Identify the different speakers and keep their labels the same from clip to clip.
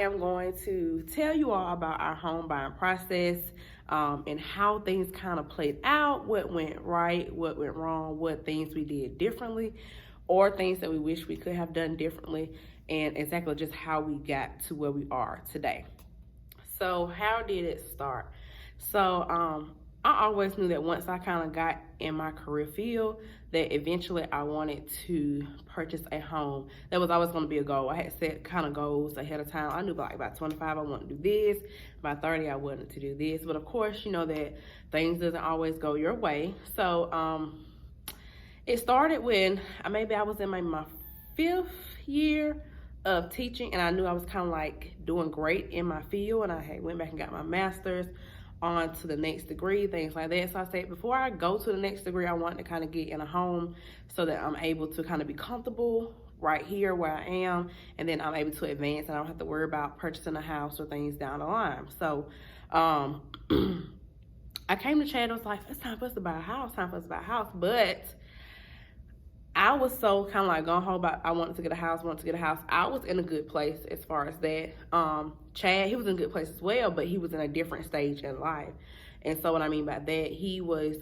Speaker 1: am going to tell you all about our home buying process, and how things kind of played out, what went right, what went wrong, what things we did differently, or things that we wish we could have done differently, and exactly just how we got to where we are today. So how did it start? So I always knew that once I kind of got in my career field, that eventually I wanted to purchase a home. That was always going to be a goal. I had set kind of goals ahead of time. I knew by 25 I wanted to do this, by 30 I wanted to do this. But of course, you know that things doesn't always go your way. So it started when maybe I was in my 5th year of teaching, and I knew I was kind of like doing great in my field, and I had went back and got my master's, on to the next degree, things like that. So I said, before I go to the next degree, I want to kind of get in a home so that I'm able to kind of be comfortable right here where I am, and then I'm able to advance and I don't have to worry about purchasing a house or things down the line. So I came to Chad, I was like, it's time for us to buy a house, but I was so kind of like going home about I wanted to get a house. I was in a good place as far as that. Chad, he was in a good place as well, but he was in a different stage in life. And so what I mean by that, he was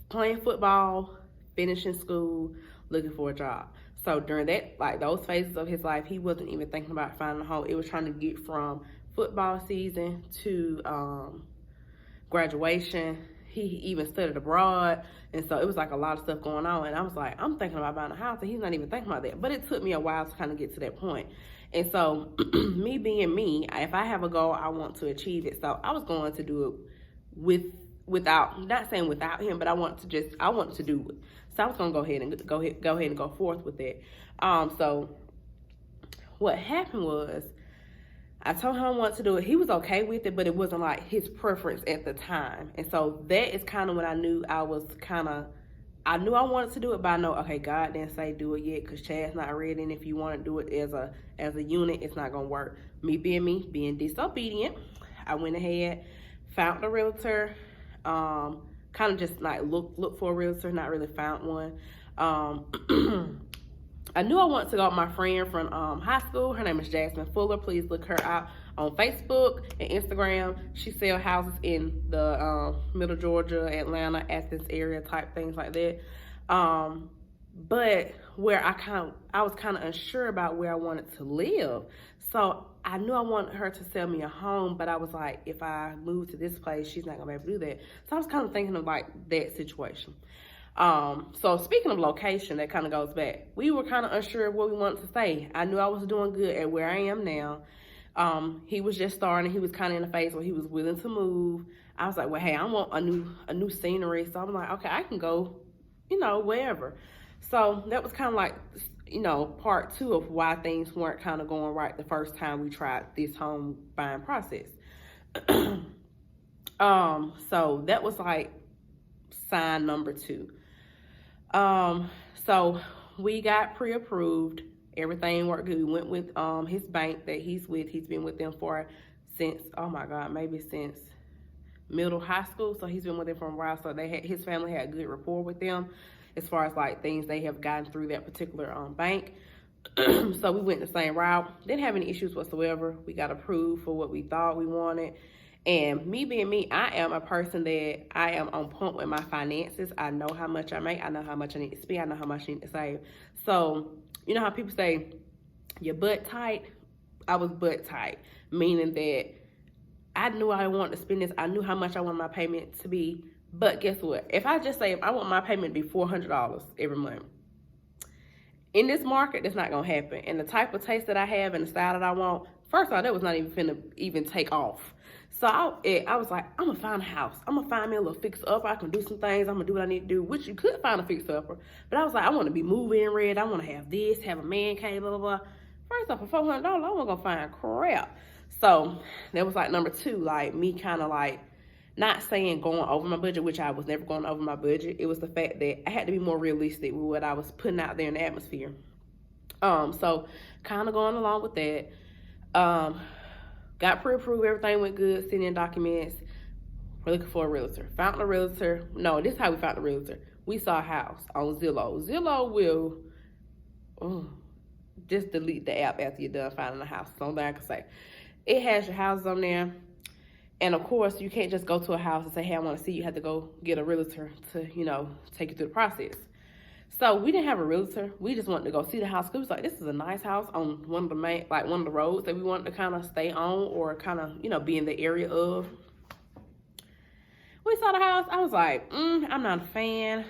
Speaker 1: playing football, finishing school, looking for a job. So during that, like those phases of his life, he wasn't even thinking about finding a home. It was trying to get from football season to graduation. He even studied abroad, and so it was like a lot of stuff going on, and I was like, I'm thinking about buying a house, and he's not even thinking about that. But it took me a while to kind of get to that point. And so me being me, if I have a goal, I want to achieve it. So I was going to do it without, not saying without him, but I wanted to do it. So I was going to go ahead and go forth with it. So what happened was, I told him I wanted to do it. He was okay with it, but it wasn't like his preference at the time. And so that is kind of when I knew I wanted to do it, but I know, okay, God didn't say do it yet because Chad's not ready. And if you want to do it as a unit, it's not going to work. Me, being disobedient, I went ahead, found a realtor, kind of just like look for a realtor, not really found one. I knew I wanted to go with my friend from high school. Her name is Jasmine Fuller. Please look her out on Facebook and Instagram. She sells houses in the Middle Georgia, Atlanta, Athens area type things like that. But where I was kind of unsure about where I wanted to live. So I knew I wanted her to sell me a home, but I was like, if I move to this place, she's not gonna be able to do that. So I was kind of thinking of like that situation. So speaking of location, that kind of goes back. We were kind of unsure of where we wanted to stay. I knew I was doing good at where I am now. He was just starting. He was kind of in a phase where he was willing to move. I was like, well, hey, I want a new scenery. So I'm like, okay, I can go, wherever. So that was kind of like, part 2 of why things weren't kind of going right the first time we tried this home buying process. So that was like sign number 2. So we got pre-approved. Everything worked good. We went with his bank that he's with. He's been with them since middle high school. So he's been with them for a while. So his family had good rapport with them as far as like things they have gotten through that particular bank. So we went the same route. Didn't have any issues whatsoever. We got approved for what we thought we wanted. And me being me, I am a person that I am on point with my finances. I know how much I make. I know how much I need to spend. I know how much I need to save. So, you know how people say, you're butt tight? I was butt tight, meaning that I knew I wanted to spend this. I knew how much I wanted my payment to be. But guess what? If I want my payment to be $400 every month, in this market, that's not going to happen. And the type of taste that I have and the style that I want, first of all, that was not even finna even take off. So I was like, I'm going to find a house. I'm going to find me a little fix-upper. I can do some things. I'm going to do what I need to do, which you could find a fix-upper. But I was like, I want to be moving ready. I want to have this, have a man cave, blah, blah, blah. First off, for $400, I wasn't going to find crap. So that was like number 2, like me kind of like not saying going over my budget, which I was never going over my budget. It was the fact that I had to be more realistic with what I was putting out there in the atmosphere. So kind of going along with that. Got pre-approved, everything went good, sending in documents. We're looking for a realtor. Found a realtor. No, this is how we found a realtor. We saw a house on Zillow. Zillow will just delete the app after you're done finding a house. That's the only thing I can say. It has your houses on there. And of course, you can't just go to a house and say, hey, I want to see you. You have to go get a realtor to, take you through the process. So we didn't have a realtor. We just wanted to go see the house. It was like, this is a nice house on one of the roads that we wanted to kind of stay on or kind of, be in the area of. We saw the house. I was like, I'm not a fan.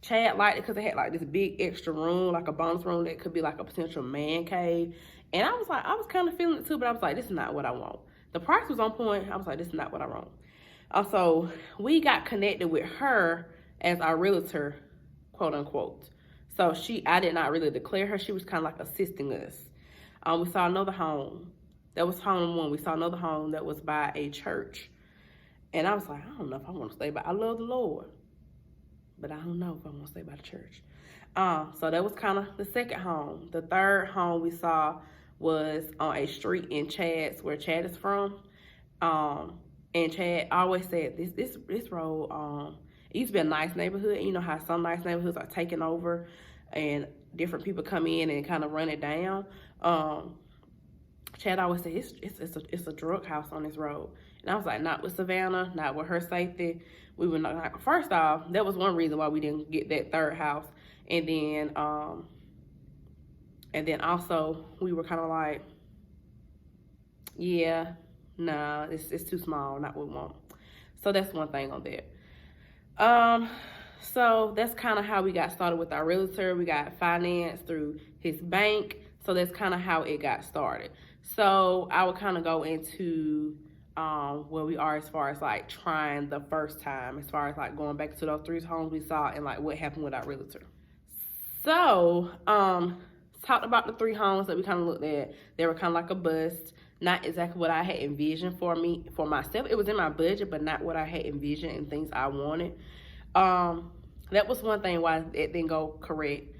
Speaker 1: Chad liked it because it had like this big extra room, like a bonus room that could be like a potential man cave. And I was like, I was kind of feeling it too, but I was like, this is not what I want. The price was on point. I was like, this is not what I want. So we got connected with her as our realtor, quote unquote. So I did not really declare her. She was kind of like assisting us. We saw another home. That was home one. We saw another home that was by a church. And I was like, I don't know if I want to stay by. I love the Lord, but I don't know if I want to stay by the church. So that was kind of the second home. The third home we saw was on a street in Chad's, where Chad is from. And Chad always said this road, it used to be a nice neighborhood. You know how some nice neighborhoods are taken over and different people come in and kind of run it down. Chad always said it's a drug house on this road. And I was like, not with Savannah, not with her safety. We were not like, first off, that was one reason why we didn't get that third house. And then also we were kind of like, yeah, nah, it's too small, not what we want. So that's one thing on that. So that's kind of how we got started with our realtor. We got financed through his bank. So that's kind of how it got started. So I would kind of go into where we are as far as like trying the first time, as far as like going back to those 3 homes we saw and like what happened with our realtor. So talked about the 3 homes that we kind of looked at. They were kind of like a bust. Not exactly what I had envisioned for myself. It was in my budget, but not what I had envisioned and things I wanted. That was one thing why it didn't go correct.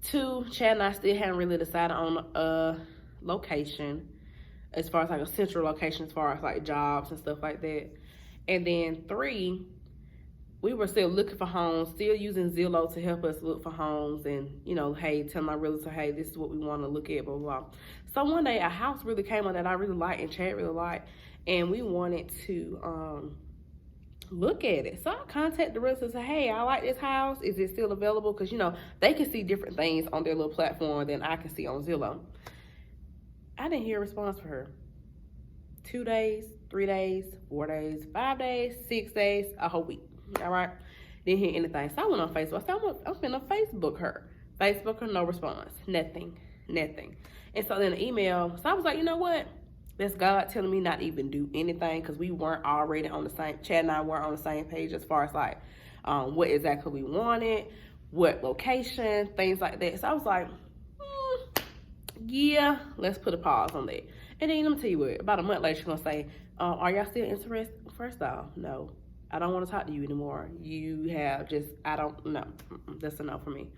Speaker 1: 2, Chad and I still hadn't really decided on a location, as far as like a central location, as far as like jobs and stuff like that. And then 3, we were still looking for homes, still using Zillow to help us look for homes and, hey, tell my realtor, hey, this is what we want to look at, blah, blah, blah. So one day a house really came up that I really liked and Chad really liked, and we wanted to look at it. So I contacted the realtor and said, hey, I like this house. Is it still available? Because, they can see different things on their little platform than I can see on Zillow. I didn't hear a response from her. 2 days, 3 days, 4 days, 5 days, 6 days, a whole week. All right? Didn't hear anything. So I went on Facebook. I said, I'm going to Facebook her. Facebook her, no response. Nothing. And so then an email. So I was like, you know what? That's God telling me not to even do anything, because we weren't already on the same, Chad and I weren't on the same page as far as like what exactly we wanted, what location, things like that. So I was like, yeah, let's put a pause on that. And then let me tell you what, about a month later, she's going to say, are y'all still interested? First off, no, I don't want to talk to you anymore. You have just, I don't know. That's a no for me.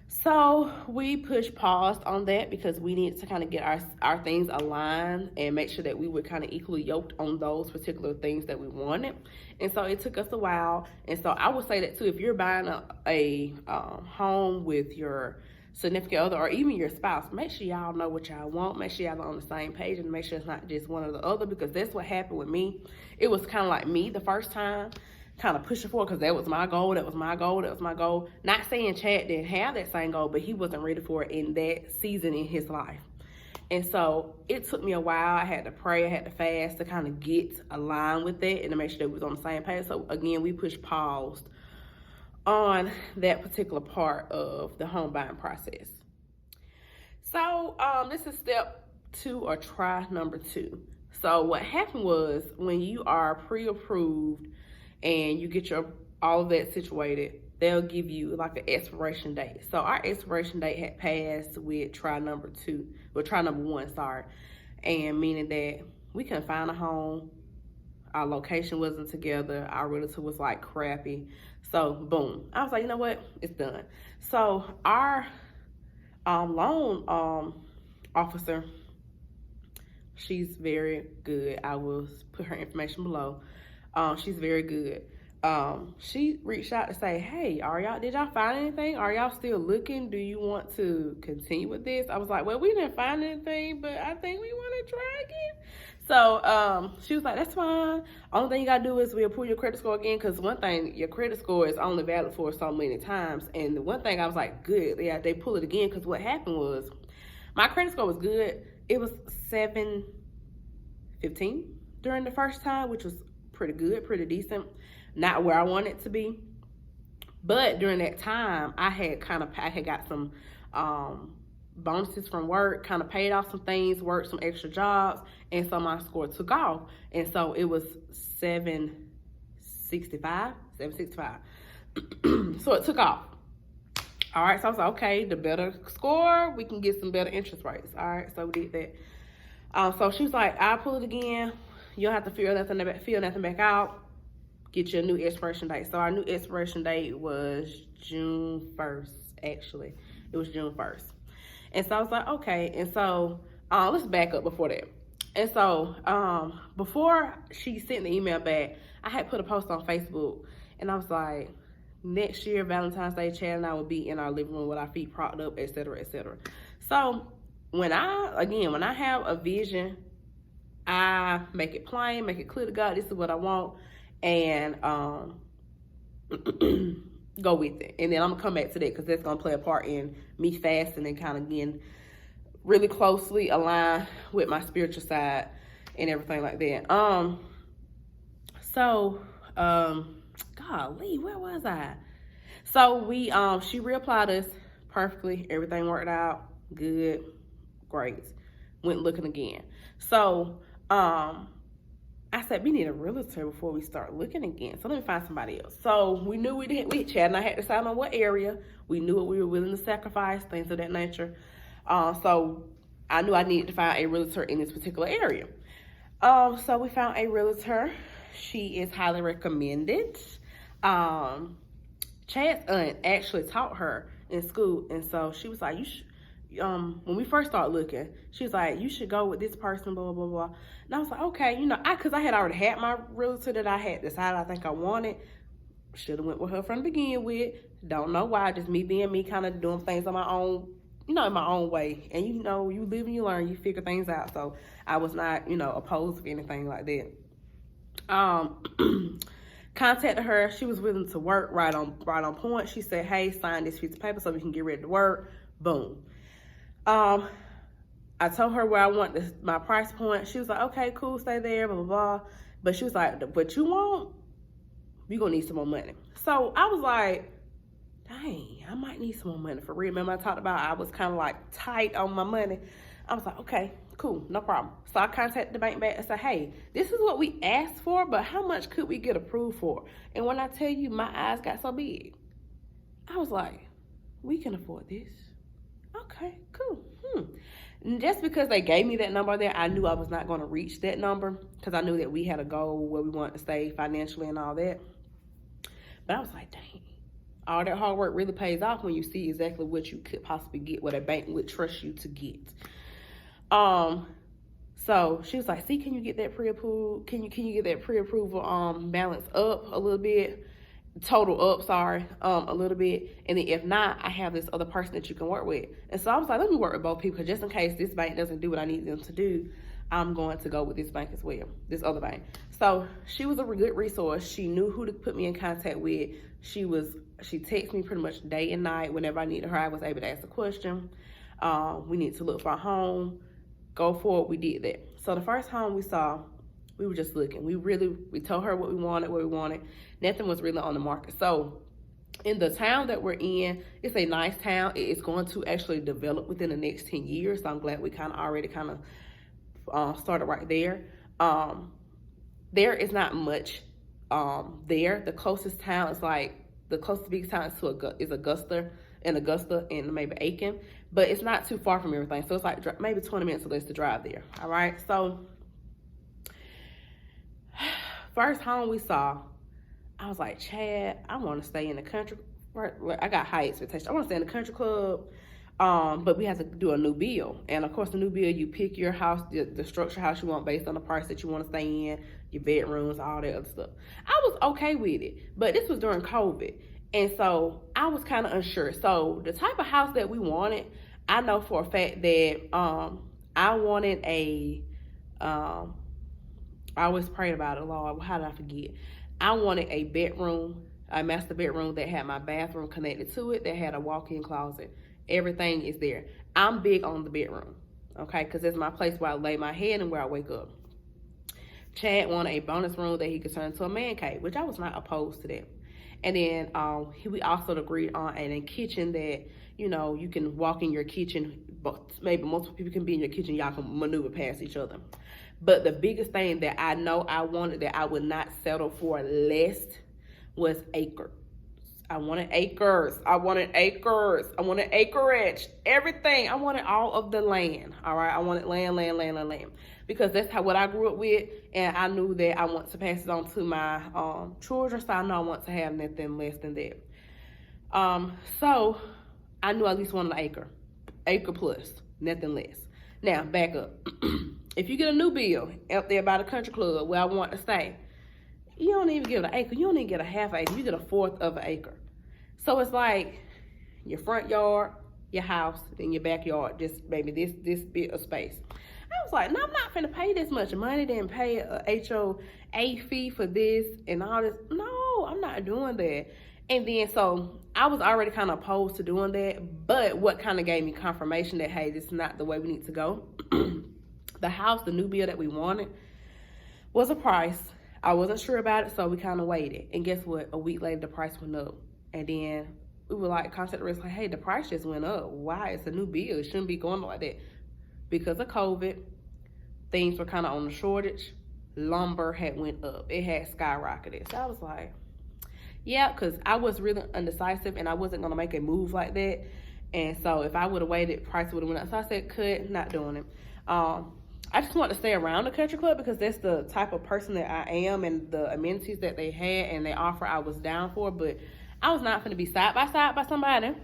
Speaker 1: So we pushed pause on that because we needed to kind of get our things aligned and make sure that we were kind of equally yoked on those particular things that we wanted. And so it took us a while. And so I would say that too, if you're buying a home with your significant other or even your spouse, make sure y'all know what y'all want. Make sure y'all are on the same page and make sure it's not just one or the other, because that's what happened with me. It was kind of like me the first time, kind of pushing forward because that was my goal. Not saying Chad didn't have that same goal, but he wasn't ready for it in that season in his life. And so it took me a while. I had to pray, I had to fast to kind of get aligned with that and to make sure that we was on the same page. So again, we pushed pause on that particular part of the home buying process. So this is step 2 or try number 2. So what happened was, when you are pre-approved and you get all of that situated, they'll give you like an expiration date. So our expiration date had passed with try number 1, and meaning that we couldn't find a home, our location wasn't together, our realtor was like crappy. So boom, I was like, you know what, it's done. So our loan officer, she's very good. I will put her information below. She's very good. she reached out to say, hey, did y'all find anything? Are y'all still looking? Do you want to continue with this? I was like, well, we didn't find anything, but I think we want to try again. So she was like, that's fine. Only thing you got to do is we'll pull your credit score again, because one thing, your credit score is only valid for so many times. And the one thing I was like, good, yeah, they pull it again, because what happened was my credit score was good. It was 715 during the first time, which was pretty good, pretty decent. Not where I want it to be. But during that time, I had got some bonuses from work, kind of paid off some things, worked some extra jobs, and so my score took off. And so it was 765. So it took off. All right, so I was like, okay, the better score, we can get some better interest rates. All right, so we did that. So she was like, I'll pull it again. You don't have to fill nothing back out. Get your new expiration date. So our new expiration date was June 1st, actually. It was June 1st. And so I was like, okay. And so let's back up before that. And so before she sent the email back, I had put a post on Facebook, and I was like, next year, Valentine's Day, Chad and I will be in our living room with our feet propped up, et cetera, et cetera. So when I have a vision, I make it plain, make it clear to God, this is what I want, and go with it. And then I'm gonna come back to that, because that's gonna play a part in me fasting and kind of getting really closely aligned with my spiritual side and everything like that. Golly, where was I? So she reapplied us perfectly. Everything worked out good, great. Went looking again. So I said, we need a realtor before we start looking again. So let me find somebody else. So we knew Chad and I had to decide on what area. We knew what we were willing to sacrifice, things of that nature. So I knew I needed to find a realtor in this particular area. So we found a realtor. She is highly recommended. Chad's aunt actually taught her in school. And so she was like, when we first started looking, she was like, you should go with this person, blah, blah, blah. And I was like, okay, because I had already had my realtor that I had decided I think I wanted. Should have went with her from the beginning with. Don't know why, just me being me, kind of doing things on my own, in my own way. And you live and you learn, you figure things out. So I was not, opposed to anything like that. Contacted her. She was willing to work right on point. She said, hey, sign this piece of paper so we can get ready to work. Boom. I told her where I want my price point. She was like, okay, cool, stay there, blah, blah, blah. But she was like, but you're going to need some more money. So I was like, dang, I might need some more money for real. Remember I talked about I was kind of like tight on my money. I was like, okay, cool, no problem. So I contacted the bank back and said, hey, this is what we asked for, but how much could we get approved for? And when I tell you, my eyes got so big. I was like, we can afford this. Okay, cool. And just because they gave me that number there, I knew I was not going to reach that number, because I knew that we had a goal where we wanted to stay financially and all that. But I was like, dang, all that hard work really pays off when you see exactly what you could possibly get, what a bank would trust you to get. So she was like, see, can you get that pre-approval? Can you get that pre-approval balance up a little bit? Total up, a little bit. And then if not, I have this other person that you can work with. And so I was like, let me work with both people, just in case this bank doesn't do what I need them to do, I'm going to go with this bank as well, this other bank. So she was a good resource. She knew who to put me in contact with. She texted me pretty much day and night. Whenever I needed her, I was able to ask a question. We need to look for a home. Go for it. We did that. So the first home we saw, we were just looking. We told her what we wanted. Nothing was really on the market. So in the town that we're in, it's a nice town. It's going to actually develop within the next 10 years. So I'm glad we already started right there. There is not much there. The closest town is the closest big town is Augusta and maybe Aiken. But it's not too far from everything. So it's like maybe 20 minutes or less to drive there. All right. So first home we saw, I was like, Chad, I want to stay in the country. I got high expectations. I want to stay in the country club. But we have to do a new bill. And of course, the new bill, you pick your house, the structure house you want based on the price that you want to stay in, your bedrooms, all that other stuff. I was okay with it, but this was during COVID. And so I was kind of unsure. So the type of house that we wanted, I know for a fact that I wanted I always prayed about it, Lord, how did I forget? I wanted a bedroom, a master bedroom that had my bathroom connected to it, that had a walk-in closet. Everything is there. I'm big on the bedroom, okay, because it's my place where I lay my head and where I wake up. Chad wanted a bonus room that he could turn into a man cave, which I was not opposed to that. And then we also agreed on a kitchen that, you know, you can walk in your kitchen, but maybe multiple people can be in your kitchen, y'all can maneuver past each other. But the biggest thing that I know I wanted that I would not settle for less was acres. I wanted acres. I wanted acres. I wanted acreage. Everything. I wanted all of the land. All right. I wanted land. Because that's what I grew up with, and I knew that I want to pass it on to my children. So I know I want to have nothing less than that. So I knew I at least wanted an acre plus, nothing less. Now back up. If you get a new bill up there by the country club where I want to stay, you don't even get an acre. You don't even get a half acre. You get a fourth of an acre. So it's like your front yard, your house, then your backyard, just maybe this bit of space. I was like, no, I'm not finna pay this much money, then pay a HOA fee for this and all this. No, I'm not doing that. And then so I was already kind of opposed to doing that. But what kind of gave me confirmation that, hey, this is not the way we need to go. The house, the new bill that we wanted, was a price. I wasn't sure about it, so we kind of waited. And guess what? A week later, the price went up. And then we were like, contact the risk, like, hey, the price just went up. Why? It's a new bill. It shouldn't be going like that. Because of COVID, things were kind of on the shortage. Lumber had went up. It had skyrocketed. So I was like, yeah, because I was really undecisive and I wasn't going to make a move like that. And so if I would have waited, price would have went up. So I said, cut, not doing it. I just want to stay around the country club because that's the type of person that I am, and the amenities that they had and they offer I was down for. But I was not going to be side by side by somebody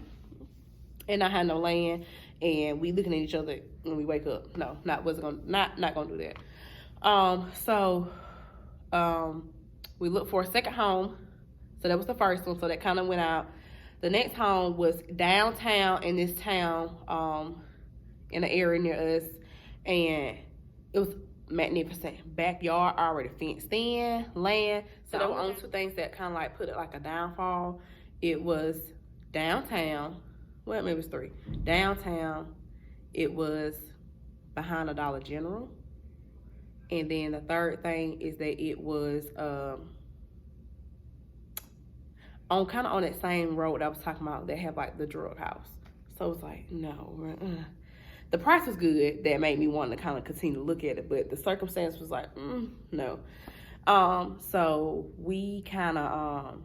Speaker 1: and I had no land and we looking at each other when we wake up. No, not gonna do that. We looked for a second home. So that was the first one. So that kind of went out. The next home was downtown in this town, in an area near us, and it was magnificent. Backyard already fenced in, land. So there were only two things that kind of like put it like a downfall. It was downtown. Well, maybe it was three. Downtown. It was behind a Dollar General. And then the third thing is that it was on that same road that I was talking about that had like the drug house. So it was like, no. The price was good. That made me want to kind of continue to look at it. But the circumstance was like, no. So we kind of,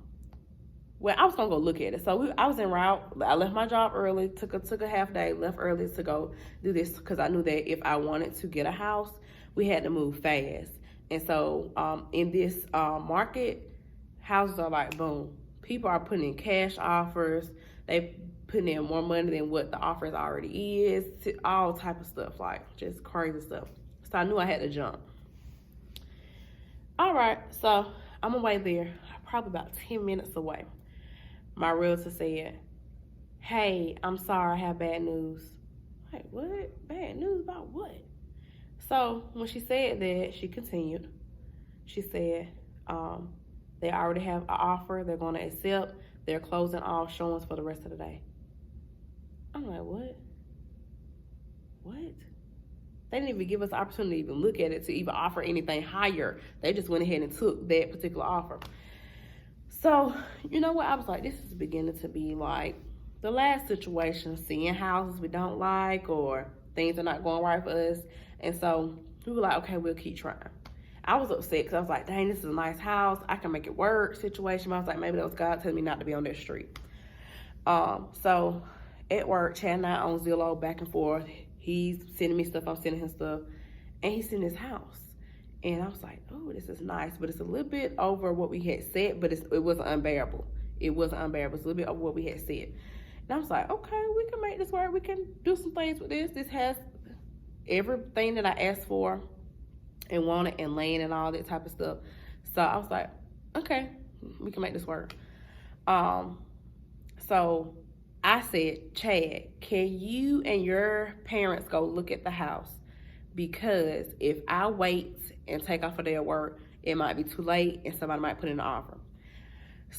Speaker 1: I was going to go look at it. So I was en route. I left my job early, took a half day, left early to go do this because I knew that if I wanted to get a house, we had to move fast. And so in this market, houses are like, boom. People are putting in cash offers. They putting in more money than what the offers already is. All type of stuff, like just crazy stuff. So I knew I had to jump. All right, so I'm on my way there. Probably about 10 minutes away. My realtor said, hey, I'm sorry, I have bad news. Like, what? Bad news about what? So when she said that, she continued. She said, they already have an offer. They're going to accept. They're closing all showings for the rest of the day. I'm like, what? What? They didn't even give us the opportunity to even look at it, to even offer anything higher. They just went ahead and took that particular offer. So, you know what? I was like, this is beginning to be like the last situation, seeing houses we don't like or things are not going right for us. And so we were like, okay, we'll keep trying. I was upset because I was like, dang, this is a nice house. I can make it work situation. But I was like, maybe that was God telling me not to be on that street. So at work, Chad and I on Zillow back and forth. He's sending me stuff, I'm sending him stuff. And he's in his house. And I was like, oh, this is nice. But it's a little bit over what we had said, but it wasn't unbearable. It wasn't unbearable. It's a little bit over what we had said. And I was like, okay, we can make this work. We can do some things with this. This has everything that I asked for and wanted and land and all that type of stuff. So I was like, okay, we can make this work. So I said, Chad, can you and your parents go look at the house? Because if I wait and take off a day of work, it might be too late and somebody might put in an offer.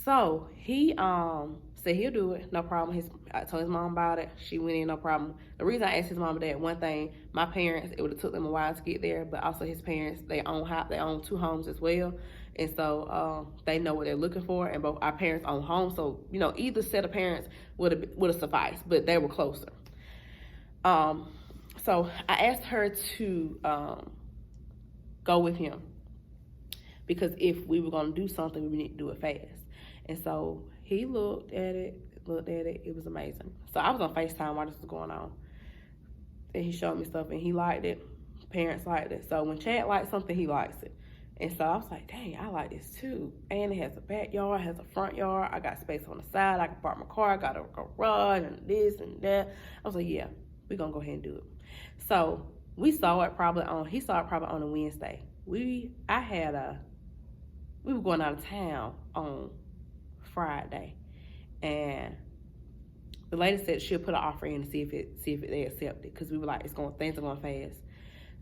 Speaker 1: So he said he'll do it, no problem. I told his mom about it. She went in, no problem. The reason I asked his mom and dad, one thing, my parents, it would have took them a while to get there, but also his parents, they own 2 homes as well. And so they know what they're looking for, and both our parents own homes. So, either set of parents would have sufficed, but they were closer. So I asked her to go with him, because if we were going to do something, we need to do it fast. And so he looked at it. It was amazing. So I was on FaceTime while this was going on. And he showed me stuff, and he liked it. Parents liked it. So when Chad likes something, he likes it. And so I was like, dang, I like this too. And it has a backyard, has a front yard. I got space on the side. I can park my car. I got a garage and this and that. I was like, yeah, we're going to go ahead and do it. So he saw it probably on a Wednesday. We were going out of town on Friday, and the lady said she'll put an offer in to see if they accept it, because we were like, things are going fast.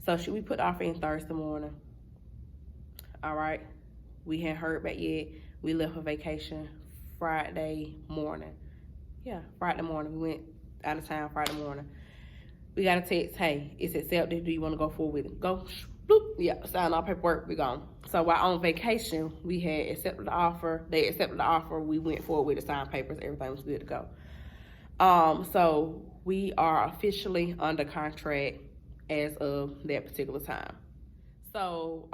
Speaker 1: So we put the offer in Thursday morning. All right, we hadn't heard back yet. We left for vacation Friday morning. Yeah, Friday morning. We went out of town Friday morning. We got a text, hey, it's accepted. Do you want to go forward with it? Go, bloop, yeah, sign all paperwork, we gone. So while on vacation, we had accepted the offer. They accepted the offer. We went forward with the signed papers. Everything was good to go. So we are officially under contract as of that particular time. So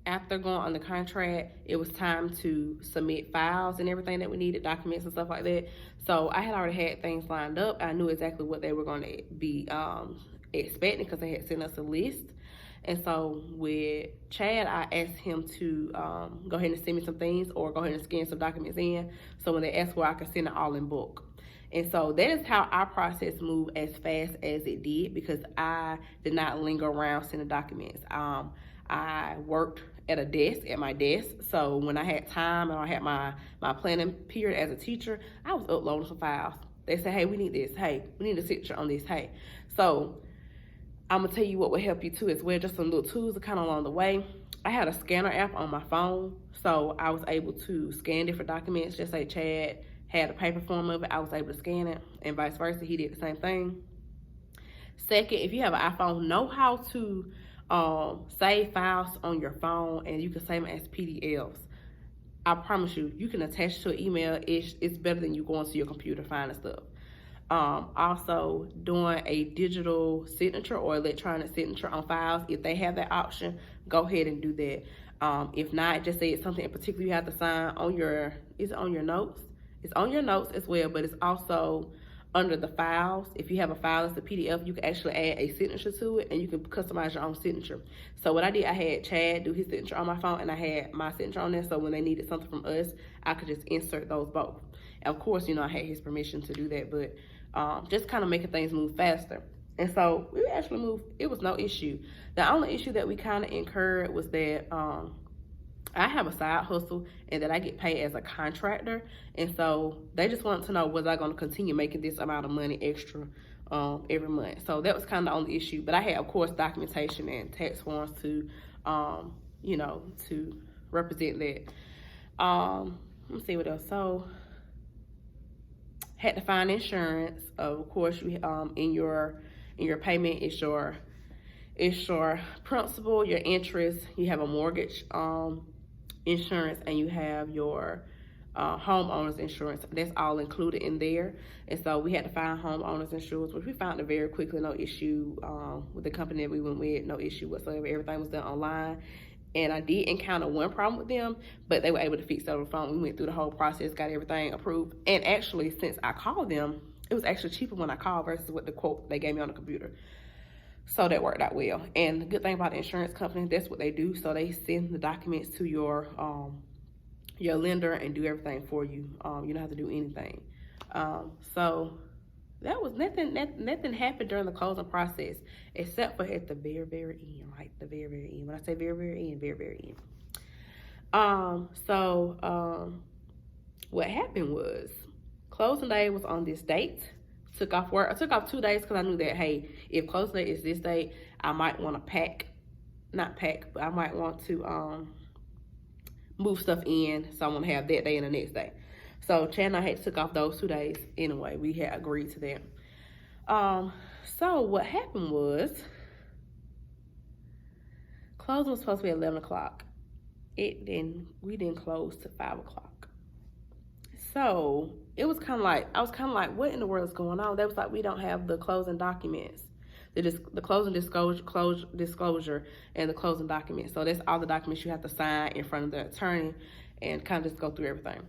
Speaker 1: after going under contract, it was time to submit files and everything that we needed, documents and stuff like that. So I had already had things lined up. I knew exactly what they were going to be expecting, because they had sent us a list. And so with Chad, I asked him to go ahead and send me some things, or go ahead and scan some documents in. So when they asked for, I could send it all in bulk. And so that is how our process moved as fast as it did, because I did not linger around sending documents. I worked at my desk. So when I had time and I had my planning period as a teacher, I was uploading some files. They said, hey, we need this. Hey, we need a signature on this. Hey. So I'm going to tell you what will help you too as well. Just some little tools kind of along the way. I had a scanner app on my phone. So I was able to scan different documents. Just say Chad had a paper form of it, I was able to scan it, and vice versa. He did the same thing. Second, if you have an iPhone, know how to save files on your phone, and you can save them as PDFs. I promise you, you can attach to an email. It's better than you going to your computer finding stuff. Also, doing a digital signature or electronic signature on files, if they have that option, go ahead and do that. If not, just say it's something in particular you have to sign on is it on your notes? It's on your notes as well, but it's also under the files. If you have a file as a PDF, you can actually add a signature to it, and you can customize your own signature. So what I did, I had Chad do his signature on my phone, and I had my signature on there. So when they needed something from us, I could just insert those both. And of course, I had his permission to do that, but just kind of making things move faster. And so we actually moved. It was no issue. The only issue that we kind of incurred was that I have a side hustle, and that I get paid as a contractor. And so they just wanted to know, was I going to continue making this amount of money extra every month? So that was kind of the only issue. But I had, of course, documentation and tax forms to, to represent that. Let's see what else. So had to find insurance. Of course, you in your payment, it's your principal, your interest. You have a mortgage insurance, and you have your homeowners insurance. That's all included in there. And so we had to find homeowners insurance, which we found it very quickly. No issue with the company that we went with. No issue whatsoever. Everything was done online. And I did encounter one problem with them, but they were able to fix it over the phone. We went through the whole process, got everything approved. And actually, since I called them, it was actually cheaper when I called versus what the quote they gave me on the computer. So that worked out well. And the good thing about the insurance company, that's what they do. So they send the documents to your lender and do everything for you. You don't have to do anything. So that was nothing happened during the closing process except for at the very end, like the very end. When I say very end, very end. What happened was closing day was on this date. Took off work. I took off 2 days because I knew that, hey, if closing day is this date, I might want to not pack, but I might want to move stuff in, so I want to have that day and the next day. So Chad and I had took off those 2 days anyway. We had agreed to that. So what happened was closing was supposed to be at 11 o'clock. We didn't close to 5 o'clock. So it was kind of like, I was kind of like, what in the world is going on? They was like, we don't have the closing documents, the closing disclosure and the closing documents. So that's all the documents you have to sign in front of the attorney and kind of just go through everything.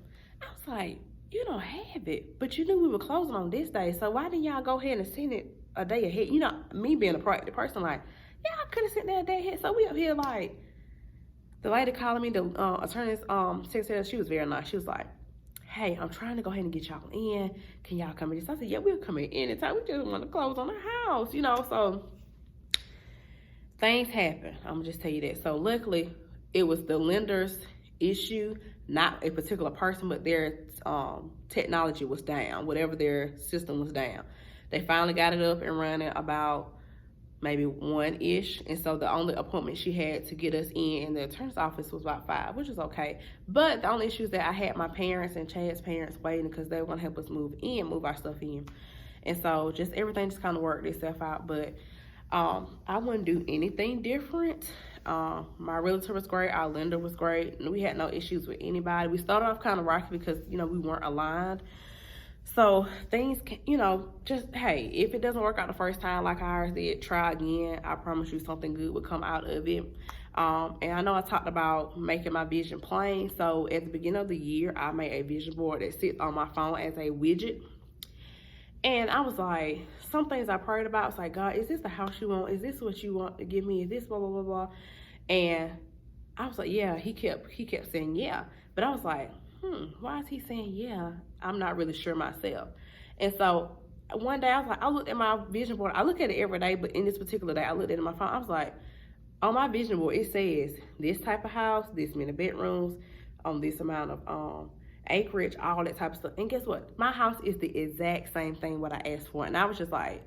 Speaker 1: I was like, you don't have it, but you knew we were closing on this day. So why didn't y'all go ahead and send it a day ahead? You know, me being a proactive person, like, yeah, I could have sent that a day ahead. So we up here like, the lady calling me, the attorney's secretary, she was very nice. She was like, hey, I'm trying to go ahead and get y'all in. Can y'all come in? I said, yeah, we'll come in anytime. We just want to close on the house, you know. So things happen. I'm gonna just tell you that. So luckily, it was the lender's issue, not a particular person, but their technology was down. Whatever their system was down. They finally got it up and running about maybe 1-ish, and so the only appointment she had to get us in the attorney's office was about 5, which is okay. But the only issue is that I had my parents and Chad's parents waiting because they were gonna help us move our stuff in, and so just everything just kind of worked itself out. But I wouldn't do anything different. My realtor was great, our lender was great, and we had no issues with anybody. We started off kind of rocky because, you know, we weren't aligned. So things, you know, just, hey, if it doesn't work out the first time like ours did, try again. I promise you something good will come out of it. And I know I talked about making my vision plain. So at the beginning of the year, I made a vision board that sits on my phone as a widget. And I was like, some things I prayed about, it's like, God, is this the house you want? Is this what you want to give me? Is this blah, blah, blah, blah? And I was like, yeah, he kept saying yeah. But I was like, why is he saying yeah? I'm not really sure myself. And so one day I was like, I looked at my vision board. I look at it every day, but in this particular day, I looked at it on my phone. I was like, on my vision board, it says this type of house, this many bedrooms, on this amount of acreage, all that type of stuff. And guess what? My house is the exact same thing what I asked for. And I was just like,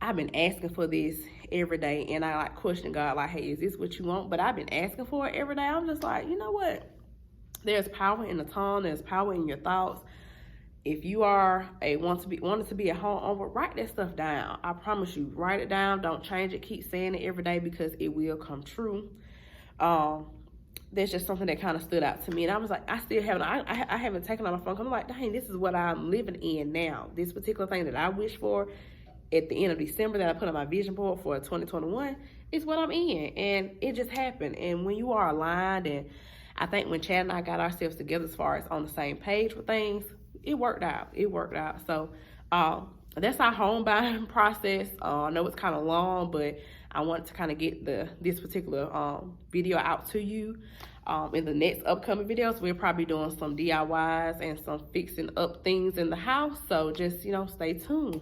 Speaker 1: I've been asking for this every day. And I like questioned God, like, hey, is this what you want? But I've been asking for it every day. I'm just like, you know what? There's power in the tongue. There's power in your thoughts. If you are wanted to be a homeowner, write that stuff down. I promise you, write it down. Don't change it. Keep saying it every day because it will come true. There's just something that kind of stood out to me, and I was like, I haven't taken on my phone. I'm like, dang, this is what I'm living in now. This particular thing that I wish for at the end of December that I put on my vision board for 2021 is what I'm in, and it just happened. And when you are aligned, and I think when Chad and I got ourselves together as far as on the same page with things, it worked out. So that's our home buying process. I know it's kind of long, but I wanted to kind of get this particular video out to you. In the next upcoming videos, we're probably doing some DIYs and some fixing up things in the house. So just, you know, stay tuned.